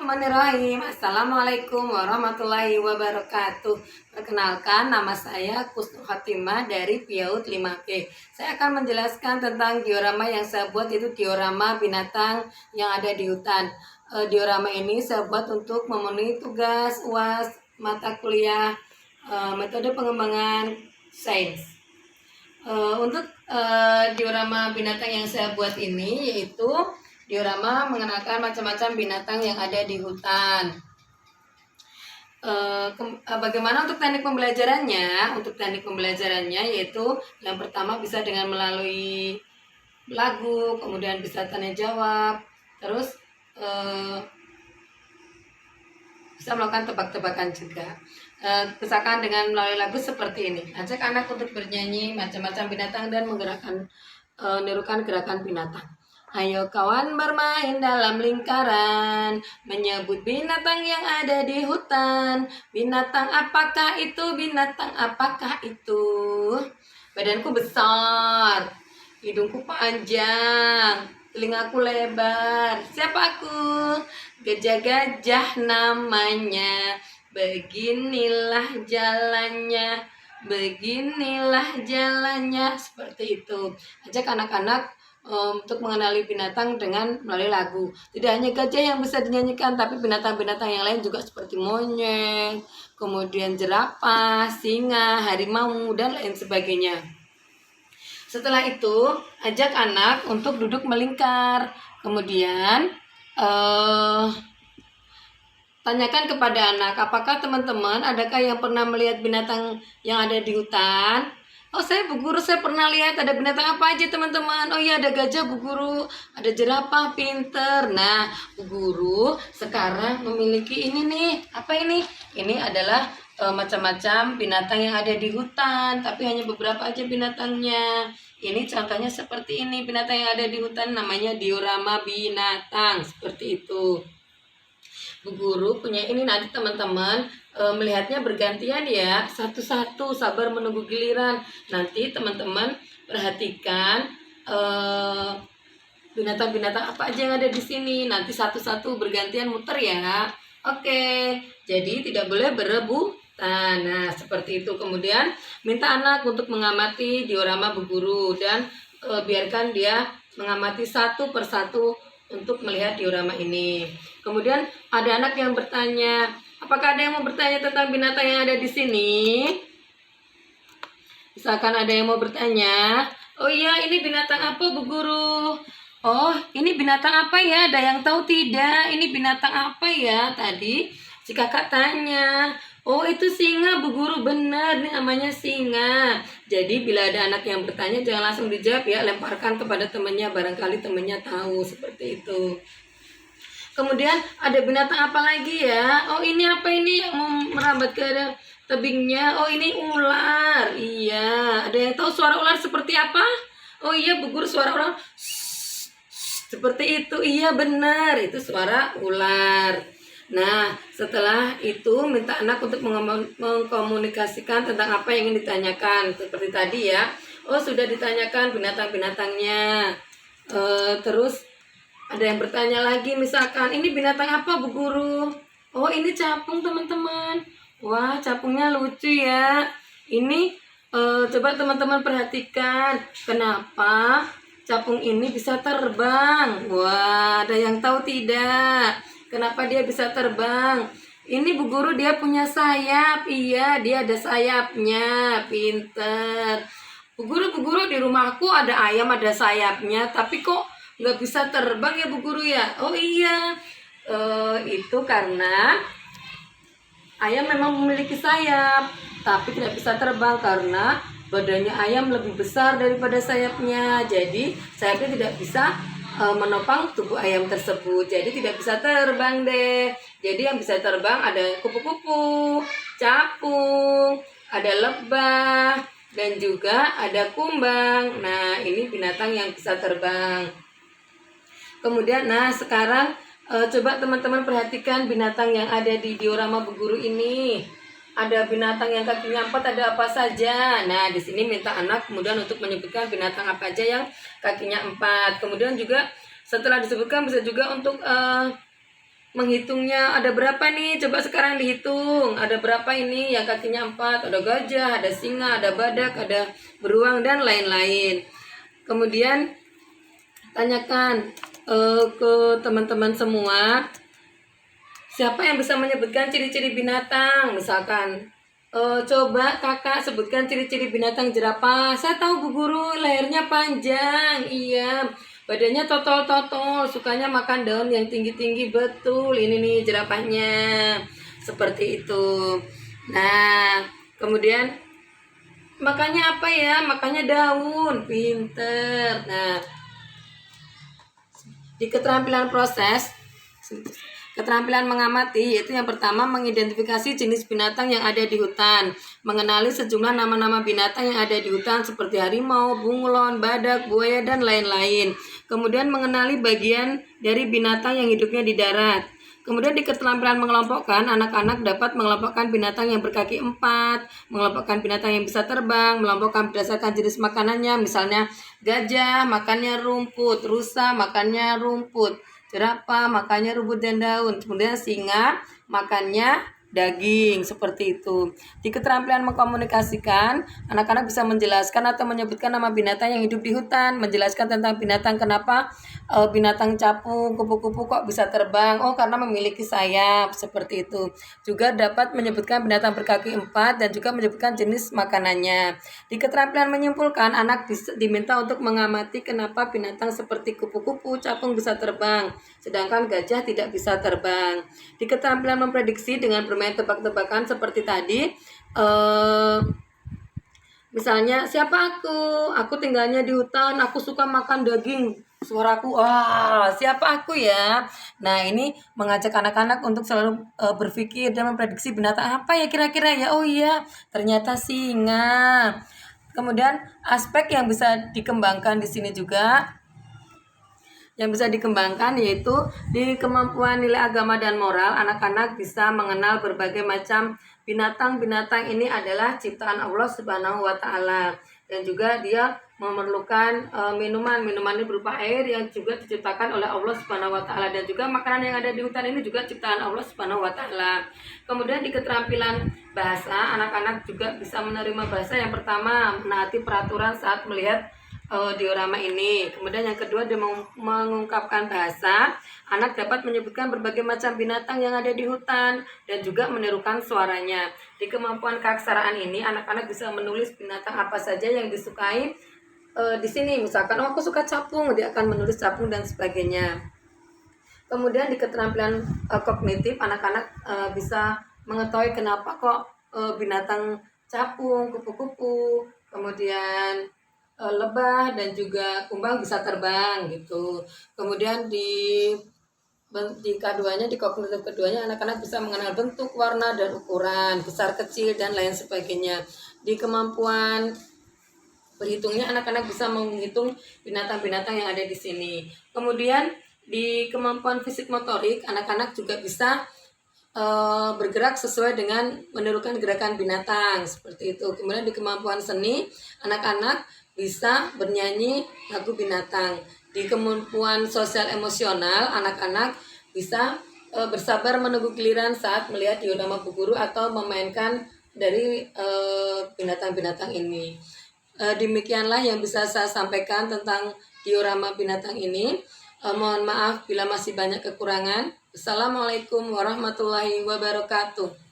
Bismillahirrahmanirrahim. Assalamualaikum warahmatullahi wabarakatuh. Perkenalkan, nama saya Kusnul Khatimah dari Piaut 5P. Saya akan menjelaskan tentang diorama yang saya buat, yaitu diorama binatang yang ada di hutan. Diorama ini saya buat untuk memenuhi tugas UAS mata kuliah metode pengembangan sains. Untuk diorama binatang yang saya buat ini yaitu diorama mengenalkan macam-macam binatang yang ada di hutan. Bagaimana untuk teknik pembelajarannya? Untuk teknik pembelajarannya yaitu yang pertama bisa dengan melalui lagu, kemudian bisa tanya jawab, terus bisa melakukan tebak-tebakan juga. Misalkan dengan melalui lagu seperti ini, ajak anak untuk bernyanyi macam-macam binatang dan menirukan gerakan binatang. Ayo kawan bermain dalam lingkaran, menyebut binatang yang ada di hutan. Binatang apakah itu? Binatang apakah itu? Badanku besar, hidungku panjang, telingaku lebar. Siapa aku? Gajah-gajah namanya. Beginilah jalannya, beginilah jalannya. Seperti itu. Ajak anak-anak untuk mengenali binatang dengan melalui lagu. Tidak hanya gajah yang bisa dinyanyikan, tapi binatang-binatang yang lain juga seperti monyet, kemudian jerapah, singa, harimau, dan lain sebagainya. Setelah itu, ajak anak untuk duduk melingkar. Kemudian tanyakan kepada anak, apakah teman-teman adakah yang pernah melihat binatang yang ada di hutan? Oh, saya Bu Guru, saya pernah lihat. Ada binatang apa aja teman-teman? Oh iya, ada gajah Bu Guru, ada jerapah, pinter. Nah Bu Guru sekarang memiliki ini nih. Apa ini? Ini adalah macam-macam binatang yang ada di hutan, tapi hanya beberapa aja binatangnya. Ini contohnya seperti ini, binatang yang ada di hutan namanya diorama binatang, seperti itu. Bu Guru punya ini, nanti teman-teman melihatnya bergantian ya, satu-satu, sabar menunggu giliran. Nanti teman-teman perhatikan binatang-binatang apa aja yang ada di sini. Nanti satu-satu bergantian muter ya. Oke, jadi tidak boleh berebutan. Nah, seperti itu. Kemudian minta anak untuk mengamati diorama Bu Guru dan biarkan dia mengamati satu persatu untuk melihat diorama ini. Kemudian ada anak yang bertanya, apakah ada yang mau bertanya tentang binatang yang ada di sini? Misalkan ada yang mau bertanya, oh iya, ini binatang apa Bu Guru? Oh, ini binatang apa ya? Ada yang tahu tidak? Ini binatang apa ya? Tadi si kakak tanya, oh itu singa Bu Guru, benar, ini namanya singa. Jadi bila ada anak yang bertanya jangan langsung dijawab ya, lemparkan kepada temannya, barangkali temannya tahu, seperti itu. Kemudian ada binatang apa lagi ya? Oh ini apa ini yang merambat ke tebingnya? Oh ini ular. Iya, ada yang tahu suara ular seperti apa? Oh iya Bu Guru, suara ular seperti itu. Iya benar, itu suara ular. Nah, setelah itu minta anak untuk mengkomunikasikan tentang apa yang ingin ditanyakan. Seperti tadi ya. Oh, sudah ditanyakan binatang-binatangnya. Terus ada yang bertanya lagi, misalkan ini binatang apa Bu Guru? Oh, ini capung teman-teman. Wah, capungnya lucu ya. Ini coba teman-teman perhatikan. Kenapa capung ini bisa terbang? Wah, ada yang tahu tidak? Kenapa dia bisa terbang? Ini Bu Guru, dia punya sayap. Iya, dia ada sayapnya. Pinter. Bu Guru, di rumahku ada ayam, ada sayapnya. Tapi kok nggak bisa terbang ya Bu Guru ya? Oh iya, itu karena ayam memang memiliki sayap, tapi tidak bisa terbang karena badannya ayam lebih besar daripada sayapnya. Jadi sayapnya tidak bisa menopang tubuh ayam tersebut, jadi tidak bisa terbang deh. Jadi yang bisa terbang ada kupu-kupu, capung, ada lebah, dan juga ada kumbang. Nah, ini binatang yang bisa terbang. Kemudian, nah sekarang coba teman-teman perhatikan binatang yang ada di diorama Bu Guru ini. Ada binatang yang kakinya 4, ada apa saja? Nah, di sini minta anak kemudian untuk menyebutkan binatang apa aja yang kakinya 4. Kemudian juga setelah disebutkan bisa juga untuk menghitungnya ada berapa nih? Coba sekarang dihitung. Ada berapa ini? Yang kakinya 4, ada gajah, ada singa, ada badak, ada beruang dan lain-lain. Kemudian tanyakan ke teman-teman semua, siapa yang bisa menyebutkan ciri-ciri binatang? Misalkan, coba kakak sebutkan ciri-ciri binatang jerapah. Saya tahu Bu Guru, lehernya panjang, iya. Badannya totol-totol, sukanya makan daun yang tinggi-tinggi, betul. Ini nih jerapahnya, seperti itu. Nah, kemudian makannya apa ya? Makannya daun, pinter. Nah, di keterampilan proses, keterampilan mengamati, yaitu yang pertama mengidentifikasi jenis binatang yang ada di hutan, mengenali sejumlah nama-nama binatang yang ada di hutan seperti harimau, bunglon, badak, buaya, dan lain-lain. Kemudian mengenali bagian dari binatang yang hidupnya di darat. Kemudian di keterampilan mengelompokkan, anak-anak dapat mengelompokkan binatang yang berkaki 4, mengelompokkan binatang yang bisa terbang, mengelompokkan berdasarkan jenis makanannya, misalnya gajah makannya rumput, rusa makannya rumput, jerapah makannya rumput dan daun, kemudian singa makannya daging, seperti itu. Di keterampilan mengkomunikasikan, anak-anak bisa menjelaskan atau menyebutkan nama binatang yang hidup di hutan, menjelaskan tentang binatang, kenapa binatang capung, kupu-kupu kok bisa terbang, oh karena memiliki sayap, seperti itu. Juga dapat menyebutkan binatang berkaki 4 dan juga menyebutkan jenis makanannya. Di keterampilan menyimpulkan, anak bisa diminta untuk mengamati kenapa binatang seperti kupu-kupu, capung bisa terbang, sedangkan gajah tidak bisa terbang. Di keterampilan memprediksi dengan bermain tebak-tebakan seperti tadi, misalnya siapa aku tinggalnya di hutan, aku suka makan daging, suaraku siapa aku ya. Nah, ini mengajak anak-anak untuk selalu berpikir dan memprediksi binatang apa ya kira-kira ya. Oh iya, ternyata singa. Kemudian aspek yang bisa dikembangkan di sini juga, yang bisa dikembangkan yaitu di kemampuan nilai agama dan moral, anak-anak bisa mengenal berbagai macam binatang-binatang ini adalah ciptaan Allah Subhanahu wa taala, dan juga dia memerlukan minuman ini berupa air yang juga diciptakan oleh Allah Subhanahu wa taala, dan juga makanan yang ada di hutan ini juga ciptaan Allah Subhanahu wa taala. Kemudian di keterampilan bahasa, anak-anak juga bisa menerima bahasa. Yang pertama, menaati peraturan saat melihat diorama ini. Kemudian yang kedua, dia mengungkapkan bahasa. Anak dapat menyebutkan berbagai macam binatang yang ada di hutan dan juga menirukan suaranya. Di kemampuan keaksaraan ini, anak-anak bisa menulis binatang apa saja yang disukai. Di sini misalkan, aku suka capung, dia akan menulis capung dan sebagainya. Kemudian di keterampilan kognitif, anak-anak bisa mengetahui kenapa kok binatang capung, kupu-kupu, kemudian lebah dan juga kumbang bisa terbang gitu. Kemudian di keduanya, di kognitif keduanya, anak-anak bisa mengenal bentuk, warna dan ukuran, besar kecil dan lain sebagainya. Di kemampuan berhitungnya, anak-anak bisa menghitung binatang-binatang yang ada di sini. Kemudian di kemampuan fisik motorik, anak-anak juga bisa bergerak sesuai dengan menirukan gerakan binatang, seperti itu. Kemudian di kemampuan seni, anak-anak bisa bernyanyi lagu binatang. Di kemampuan sosial emosional, anak-anak bisa bersabar menunggu giliran saat melihat diorama Bu Guru atau memainkan dari binatang-binatang ini. Demikianlah yang bisa saya sampaikan tentang diorama binatang ini. Mohon maaf bila masih banyak kekurangan. Assalamualaikum warahmatullahi wabarakatuh.